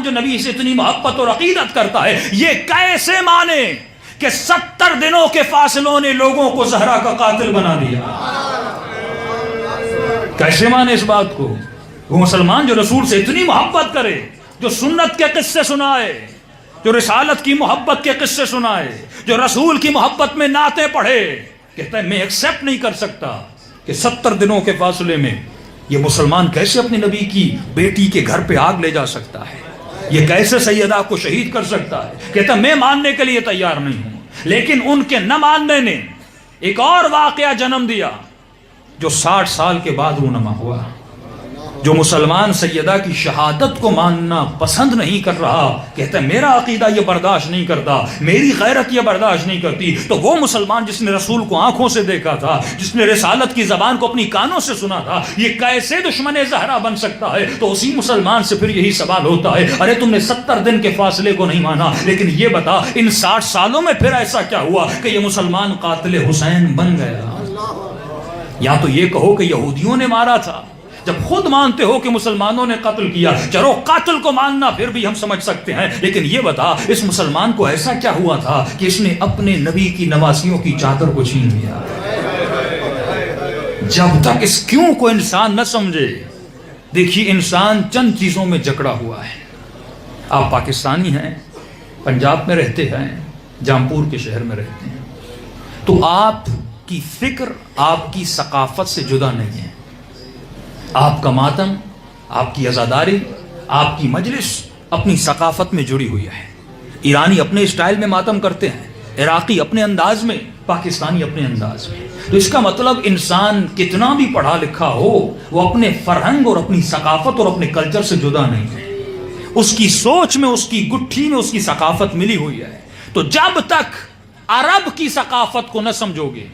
جو نبی سے اتنی محبت اور عقیدت کرتا ہے، یہ کیسے مانے کہ 70 دنوں کے فاصلوں نے لوگوں کو زہرا کا قاتل بنا دیا؟ کیسے مانے اس بات کو؟ وہ مسلمان جو رسول سے اتنی محبت کرے، جو سنت کے قصے سنائے، جو رسالت کی محبت کے قصے سنائے، جو رسول کی محبت میں نعتیں پڑھے، کہتا ہے میں ایکسیپٹ نہیں کر سکتا کہ 70 دنوں کے فاصلے میں یہ مسلمان کیسے اپنے نبی کی بیٹی کے گھر پہ آگ لے جا سکتا ہے، یہ کیسے سیدہ کو شہید کر سکتا ہے۔ کہتا میں ماننے کے لیے تیار نہیں ہوں۔ لیکن ان کے نہ ماننے نے ایک اور واقعہ جنم دیا جو 60 سال کے بعد رونما ہوا۔ جو مسلمان سیدہ کی شہادت کو ماننا پسند نہیں کر رہا، کہتا ہے میرا عقیدہ یہ برداشت نہیں کرتا، میری غیرت یہ برداشت نہیں کرتی، تو وہ مسلمان جس نے رسول کو آنکھوں سے دیکھا تھا، جس نے رسالت کی زبان کو اپنی کانوں سے سنا تھا، یہ کیسے دشمن زہرا بن سکتا ہے؟ تو اسی مسلمان سے پھر یہی سوال ہوتا ہے، ارے تم نے 70 دن کے فاصلے کو نہیں مانا، لیکن یہ بتا ان 60 سالوں میں پھر ایسا کیا ہوا کہ یہ مسلمان قاتل حسین بن گیا؟ یا تو یہ کہو کہ یہودیوں نے مارا تھا، جب خود مانتے ہو کہ مسلمانوں نے قتل کیا، چلو قتل کو ماننا پھر بھی ہم سمجھ سکتے ہیں، لیکن یہ بتا اس مسلمان کو ایسا کیا ہوا تھا کہ اس نے اپنے نبی کی نواسیوں کی چادر کو چھین لیا؟ جب تک اس کیوں کو انسان نہ سمجھے، دیکھیے انسان چند چیزوں میں جکڑا ہوا ہے۔ آپ پاکستانی ہیں، پنجاب میں رہتے ہیں، جامپور کے شہر میں رہتے ہیں، تو آپ کی فکر آپ کی ثقافت سے جدا نہیں ہے۔ آپ کا ماتم، آپ کی عزاداری، آپ کی مجلس اپنی ثقافت میں جڑی ہوئی ہے۔ ایرانی اپنے اسٹائل میں ماتم کرتے ہیں، عراقی اپنے انداز میں، پاکستانی اپنے انداز میں۔ تو اس کا مطلب انسان کتنا بھی پڑھا لکھا ہو، وہ اپنے فرہنگ اور اپنی ثقافت اور اپنے کلچر سے جدا نہیں ہے۔ اس کی سوچ میں، اس کی گٹھی میں اس کی ثقافت ملی ہوئی ہے۔ تو جب تک عرب کی ثقافت کو نہ سمجھو گے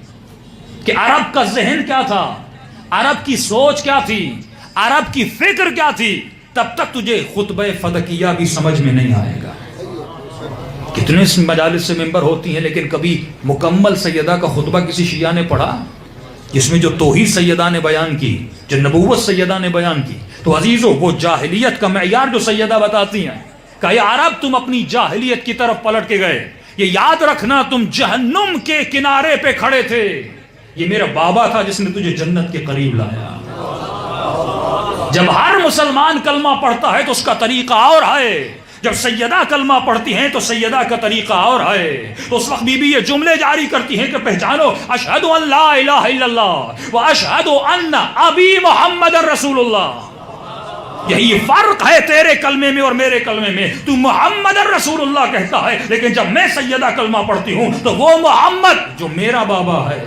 کہ عرب کا ذہن کیا تھا، عرب کی سوچ کیا تھی، عرب کی فکر کیا تھی، تب تک تجھے خطبہ فدقیہ بھی سمجھ میں نہیں آئے گا۔ کتنے مجالس سے ممبر ہوتی ہیں، لیکن کبھی مکمل سیدہ کا خطبہ کسی شیعہ نے پڑھا جس میں جو توحید سیدہ نے بیان کی، جو نبوت سیدہ نے بیان کی؟ تو عزیزو، وہ جاہلیت کا معیار جو سیدہ بتاتی ہیں کہ اے عرب تم اپنی جاہلیت کی طرف پلٹ کے گئے، یہ یاد رکھنا تم جہنم کے کنارے پہ کھڑے تھے، یہ میرا بابا تھا جس نے تجھے جنت کے قریب لایا۔ جب ہر مسلمان کلمہ پڑھتا ہے تو اس کا طریقہ اور ہے، جب سیدہ کلمہ پڑھتی ہیں تو سیدہ کا طریقہ اور ہے، تو اس وقت بی بی یہ جملے جاری کرتی ہیں کہ پہچانو اشہد ان لا الہ الا اللہ و اشہد ان ابی محمد رسول اللہ۔ یہی فرق ہے تیرے کلمے میں اور میرے کلمے میں، تو محمد رسول اللہ کہتا ہے، لیکن جب میں سیدہ کلمہ پڑھتی ہوں تو وہ محمد جو میرا بابا ہے،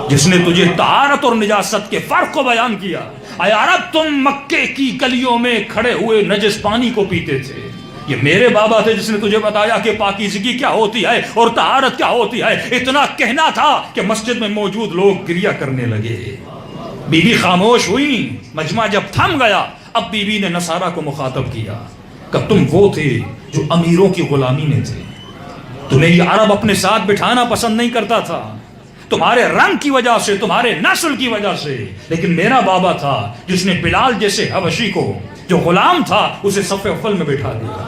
جس نے تجھے طہارت اور نجاست کے فرق کو بیان کیا۔ اے عرب تم مکے کی گلیوں میں کھڑے ہوئے نجس پانی کو پیتے تھے، یہ میرے بابا تھے جس نے تجھے بتایا کہ پاکیزگی کیا ہوتی ہے اور طہارت کیا ہوتی ہے۔ اتنا کہنا تھا کہ مسجد میں موجود لوگ گریہ کرنے لگے۔ بی بی خاموش ہوئی، مجمع جب تھم گیا، اب بی بی نے نصارہ کو مخاطب کیا کہ تم وہ تھے جو امیروں کی غلامی میں تھے، تمہیں یہ عرب اپنے ساتھ بٹھانا پسند نہیں کرتا تھا، تمہارے رنگ کی وجہ سے، تمہارے نسل کی وجہ سے، لیکن میرا بابا تھا جس نے بلال جیسے حبشی کو جو غلام تھا اسے صف اول میں بٹھا دیا،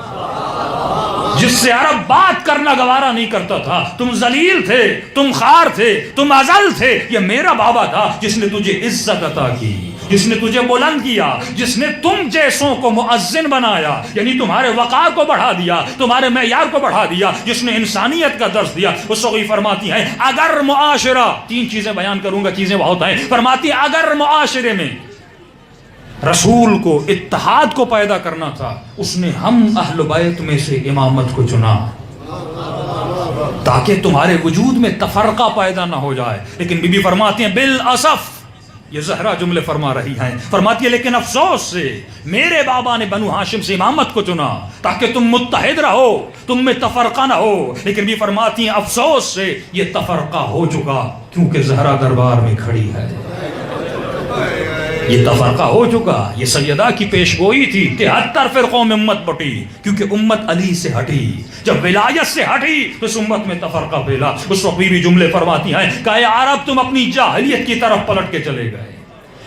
جس سے عرب بات کرنا گوارا نہیں کرتا تھا۔ تم ذلیل تھے، تم خار تھے، تم اذل تھے، یہ میرا بابا تھا جس نے تجھے عزت عطا کی، جس نے تجھے بلند کیا، جس نے تم جیسوں کو مؤذن بنایا، یعنی تمہارے وقار کو بڑھا دیا، تمہارے معیار کو بڑھا دیا، جس نے انسانیت کا درس دیا۔ اس وقت فرماتی ہیں اگر معاشرہ، 3 چیزیں بیان کروں گا، چیزیں بہت ہیں، فرماتی ہیں اگر معاشرے میں رسول کو اتحاد کو پیدا کرنا تھا، اس نے ہم اہل بیت میں سے امامت کو چنا تاکہ تمہارے وجود میں تفرقہ پیدا نہ ہو جائے۔ لیکن بی بی فرماتی ہیں بالاسف، یہ زہرا جملے فرما رہی ہیں، فرماتی ہے لیکن افسوس سے میرے بابا نے بنو ہاشم سے امامت کو چنا تاکہ تم متحد رہو، تم میں تفرقہ نہ ہو، لیکن بھی فرماتی ہیں افسوس سے یہ تفرقہ ہو چکا کیونکہ زہرا دربار میں کھڑی ہے۔ یہ تفرقہ ہو چکا، یہ سیدہ کی پیشگوئی تھی کہ 73 فرقوں میں امت بٹی کیونکہ امت علی سے ہٹی، جب ولایت سے ہٹی تو اس امت میں تفرقہ پھیلا۔ اس وقت بھی جملے فرماتی ہیں کہ اے عرب تم اپنی جاہلیت کی طرف پلٹ کے چلے گئے،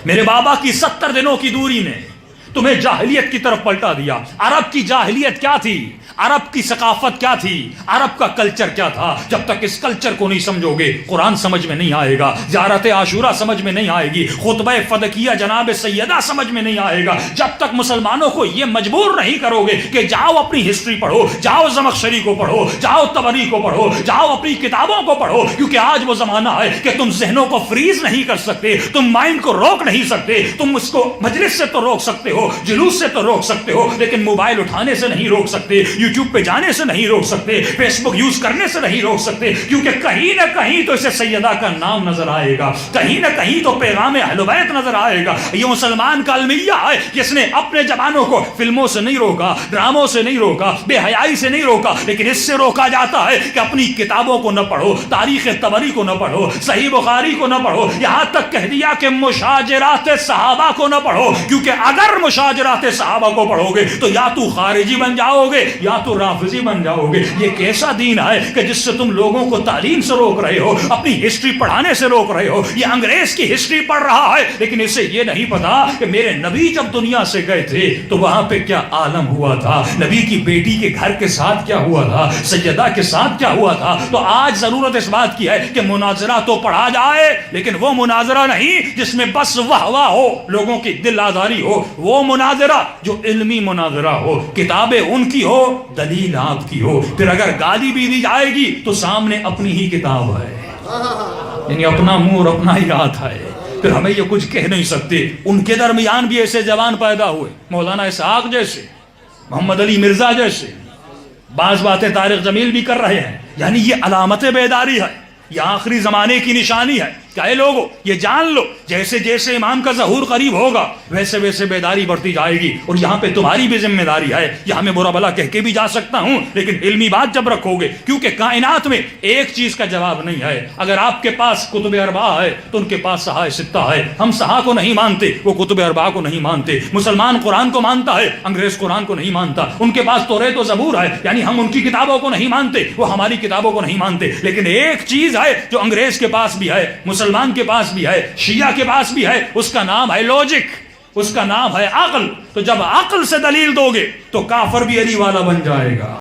میرے بابا کی 70 دنوں کی دوری نے تمہیں جاہلیت کی طرف پلٹا دیا. عرب کی جاہلیت کیا تھی؟ عرب کی ثقافت کیا تھی؟ عرب کا کلچر کیا تھا؟ جب تک اس کلچر کو نہیں سمجھو گے قرآن سمجھ میں نہیں آئے گا، زیارت عاشورہ سمجھ میں نہیں آئے گی، خطبہ فدکیہ جناب سیدہ سمجھ میں نہیں آئے گا. جب تک مسلمانوں کو یہ مجبور نہیں کرو گے کہ جاؤ اپنی ہسٹری پڑھو، جاؤ زمخشری کو پڑھو، جاؤ طبری کو پڑھو، جاؤ اپنی کتابوں کو پڑھو، کیونکہ آج وہ زمانہ ہے کہ تم ذہنوں کو فریز نہیں کر سکتے، تم مائنڈ کو روک نہیں سکتے. تم اس کو مجلس سے تو روک سکتے ہو، جلوس سے تو روک سکتے ہو، لیکن موبائل اٹھانے سے نہیں روک سکتے، یوٹیوب پہ جانے سے نہیں روک سکتے، فیس بک یوز کرنے سے نہیں روک سکتے، کیونکہ کہیں نہ کہیں تو اسے سیدہ کا نام نظر آئے گا، کہیں نہ کہیں تو پیغام اہل بیت نظر آئے گا. یہ مسلمان کا المیہ ہے جس نے اپنے جوانوں کو فلموں سے نہیں روکا، ڈراموں سے نہیں روکا، بے حیائی سے نہیں روکا، لیکن اس سے روکا جاتا ہے کہ اپنی کتابوں کو نہ پڑھو، تاریخ طبری کو نہ پڑھو، صحیح بخاری کو نہ پڑھو، یہاں تک کہہ دیا کہ مشاجرات صحابہ کو نہ پڑھو، کیونکہ اگر مشاجرات صحابہ کو پڑھو گے تو یا تو خارجی بن جاؤ گے یا تو رافضی بن جاؤ گے. یہ کیسا دین ہے کہ جس سے تم لوگوں کو تعلیم سے روک رہے ہو، اپنی ہسٹری پڑھانے سے روک رہے ہو. یہ انگریز کی ہسٹری پڑھ رہا ہے لیکن اسے یہ نہیں پتا کہ میرے نبی جب دنیا سے گئے تھے تو وہاں پہ کیا عالم ہوا تھا، نبی کی بیٹی کے گھر کے ساتھ کیا ہوا تھا، سیدہ کے ساتھ کیا ہوا تھا. تو آج ضرورت اس بات کی ہے کہ مناظرہ تو پڑھا جائے لیکن وہ مناظرہ نہیں جس میں بس واہ واہ ہو، لوگوں کی دل آزاری ہو. وہ مناظرہ جو علمی مناظرہ ہو، کتابیں ان کی ہو، دلیل آپ کی ہو. پھر اگر گالی بھی دی جائے گی تو سامنے اپنی ہی کتاب ہے، یعنی اپنا منہ اور اپنا ہی ہاتھ ہے، پھر ہمیں یہ کچھ کہہ نہیں سکتے. ان کے درمیان بھی ایسے جوان پیدا ہوئے، مولانا اسحاق جیسے، محمد علی مرزا جیسے، بعض باتیں طارق جمیل بھی کر رہے ہیں. یعنی یہ علامت بیداری ہے، یہ آخری زمانے کی نشانی ہے. کیا ہے لوگوں یہ جان لو، جیسے جیسے امام کا ظہور قریب ہوگا ویسے ویسے بیداری بڑھتی جائے گی. اور یہاں پہ تمہاری بھی ذمہ داری ہے. یہاں میں برا بلا کہہ کے بھی جا سکتا ہوں لیکن علمی بات جب رکھو گے، کیونکہ کائنات میں ایک چیز کا جواب نہیں ہے. اگر آپ کے پاس کتب اربعہ ہے تو ان کے پاس صحائف ستہ ہے. ہم صحاح کو نہیں مانتے، وہ کتب اربعہ کو نہیں مانتے. مسلمان قرآن کو مانتا ہے، انگریز قرآن کو نہیں مانتا. ان کے پاس توریت و زبور ہے، یعنی ہم ان کی کتابوں کو نہیں مانتے، وہ ہماری کتابوں کو نہیں مانتے. لیکن ایک چیز ہے جو انگریز کے پاس بھی ہے، مسلمان کے پاس بھی ہے، شیعہ کے پاس بھی ہے، اس کا نام ہے لوجک، اس کا نام ہے عقل. تو جب عقل سے دلیل دو گے تو کافر بھی علی والا بن جائے گا.